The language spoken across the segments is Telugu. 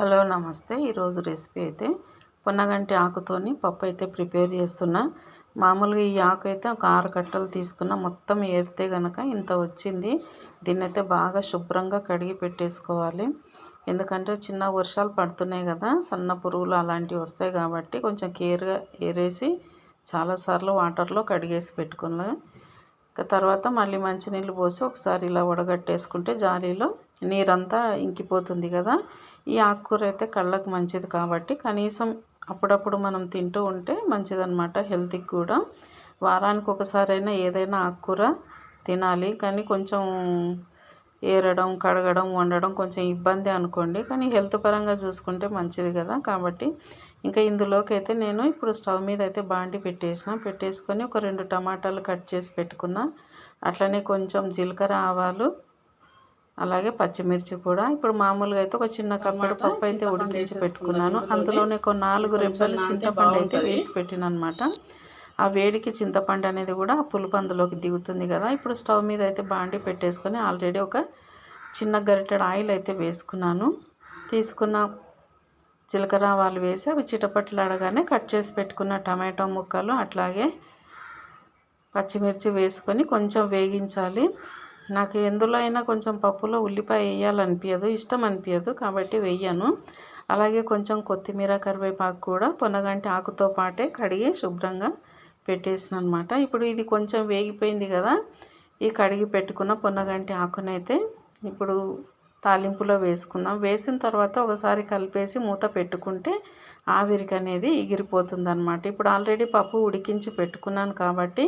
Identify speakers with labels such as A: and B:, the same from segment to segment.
A: హలో నమస్తే. ఈరోజు రెసిపీ అయితే పొన్నగంటి ఆకుతోని పప్పు అయితే ప్రిపేర్ చేస్తున్నా. మామూలుగా ఈ ఆకు అయితే ఒక 6 కట్టలు తీసుకున్న, మొత్తం ఏరితే గనక ఇంత వచ్చింది. దీన్నైతే బాగా శుభ్రంగా కడిగి పెట్టేసుకోవాలి. ఎందుకంటే చిన్న వర్షాలు పడుతున్నాయి కదా, సన్న పురుగులు అలాంటివి వస్తాయి కాబట్టి కొంచెం కేర్గా ఏరేసి చాలాసార్లు వాటర్లో కడిగేసి పెట్టుకున్నాను. తర్వాత మళ్ళీ మంచినీళ్ళు పోసి ఒకసారి ఇలా వడగట్టేసుకుంటే జాలీలో నీరంతా ఇంకిపోతుంది కదా. ఈ ఆకుకూర అయితే కళ్ళకు మంచిది కాబట్టి కనీసం అప్పుడప్పుడు మనం తింటూ ఉంటే మంచిదన్నమాట, హెల్త్కి కూడా. వారానికి ఒకసారైనా ఏదైనా ఆకుకూర తినాలి. కానీ కొంచెం ఏరడం, కడగడం, వండడం కొంచెం ఇబ్బంది అనుకోండి, కానీ హెల్త్ పరంగా చూసుకుంటే మంచిది కదా. కాబట్టి ఇంకా ఇందులోకి అయితే నేను ఇప్పుడు స్టవ్ మీద అయితే బాండి పెట్టేసుకొని ఒక 2 టమాటాలు కట్ చేసి పెట్టుకున్నా. అట్లనే కొంచెం జీలకర్ర, ఆవాలు, అలాగే పచ్చిమిర్చి కూడా. ఇప్పుడు మామూలుగా అయితే ఒక చిన్న కప్పుడు పప్పు అయితే ఉడికించి పెట్టుకున్నాను. అందులోనే ఒక 4 రెబ్బలు చింతపండు అయితే వేసి పెట్టినమాట. ఆ వేడికి చింతపండు అనేది కూడా ఆ పులుపు అందులోకి దిగుతుంది కదా. ఇప్పుడు స్టవ్ మీద అయితే బాండి పెట్టేసుకొని ఆల్రెడీ ఒక చిన్న గరిటెడు ఆయిల్ అయితే వేసుకున్నాను. తీసుకున్న జీలకర్ర, ఆవాలు వేసి అవి చిటపట్లాడగానే కట్ చేసి పెట్టుకున్న టమాటో ముక్కలు అట్లాగే పచ్చిమిర్చి వేసుకొని కొంచెం వేగించాలి. నాకు ఎందులో అయినా కొంచెం పప్పులో ఉల్లిపాయ వేయాలనిపించదు, ఇష్టం అనిపించదు, కాబట్టి వేయను. అలాగే కొంచెం కొత్తిమీర, కరివేపాకు కూడా పొన్నగంటి ఆకుతో పాటే కడిగి శుభ్రంగా పెట్టేసిన అనమాట. ఇప్పుడు ఇది కొంచెం వేగిపోయింది కదా. ఈ కడిగి పెట్టుకున్న పొన్నగంటి ఆకునైతే ఇప్పుడు తాలింపులో వేసుకుందాం. వేసిన తర్వాత ఒకసారి కలిపేసి మూత పెట్టుకుంటే ఆవిరికి అనేది ఎగిరిపోతుంది అనమాట. ఇప్పుడు ఆల్రెడీ పప్పు ఉడికించి పెట్టుకున్నాను కాబట్టి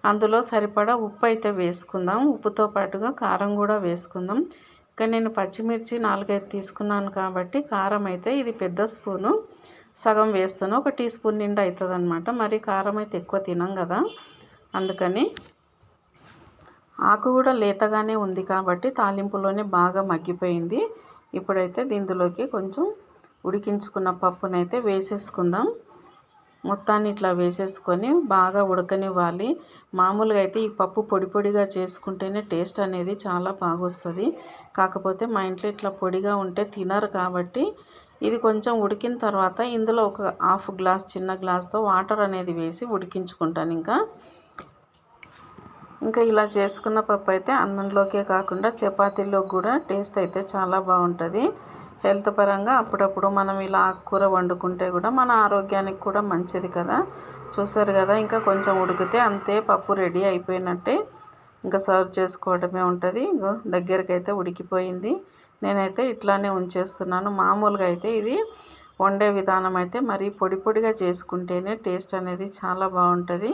A: అందులో సరిపడా ఉప్పు అయితే వేసుకుందాం. ఉప్పుతో పాటుగా కారం కూడా వేసుకుందాం. ఇక్కడ నేను పచ్చిమిర్చి 4-5 తీసుకున్నాను కాబట్టి కారం అయితే ఇది పెద్ద స్పూను సగం వేస్తాను. 1 టీ స్పూన్ నిండా అవుతుంది అనమాట. మరి కారం అయితే ఎక్కువ తినం కదా, అందుకని. ఆకు కూడా లేతగానే ఉంది కాబట్టి తాలింపులోనే బాగా మగ్గిపోయింది. ఇప్పుడైతే దీంట్లోకి కొంచెం ఉడికించుకున్న పప్పునైతే వేసేసుకుందాం. మొత్తాన్ని ఇట్లా వేసేసుకొని బాగా ఉడకనివ్వాలి. మామూలుగా అయితే ఈ పప్పు పొడి పొడిగా చేసుకుంటేనే టేస్ట్ అనేది చాలా బాగొస్తుంది. కాకపోతే మా ఇంట్లో ఇట్లా పొడిగా ఉంటే తినరు కాబట్టి ఇది కొంచెం ఉడికిన తర్వాత ఇందులో ఒక హాఫ్ గ్లాస్, చిన్న గ్లాస్తో వాటర్ అనేది వేసి ఉడికించుకుంటాను. ఇంకా ఇలా చేసుకున్న పప్పు అయితే అన్నంలోకే కాకుండా చపాతీలోకి కూడా టేస్ట్ అయితే చాలా బాగుంటుంది. హెల్త్ పరంగా అప్పుడప్పుడు మనం ఇలా ఆకుకూర వండుకుంటే కూడా మన ఆరోగ్యానికి కూడా మంచిది కదా. చూసారు కదా, ఇంకా కొంచెం ఉడికితే అంతే, పప్పు రెడీ అయిపోయినట్టే. ఇంకా సర్వ్ చేసుకోవడమే ఉంటుంది. దగ్గరికి అయితే ఉడికిపోయింది. నేనైతే ఇట్లానే ఉంచేస్తున్నాను. మామూలుగా అయితే ఇది వండే విధానం అయితే మరి పొడి పొడిగా చేసుకుంటేనే టేస్ట్ అనేది చాలా బాగుంటుంది.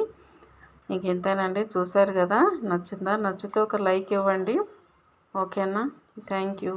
A: ఇంతేనండి, చూసారు కదా. నచ్చిందా? నచ్చితే ఒక లైక్ ఇవ్వండి. ఓకేనా? Thank you.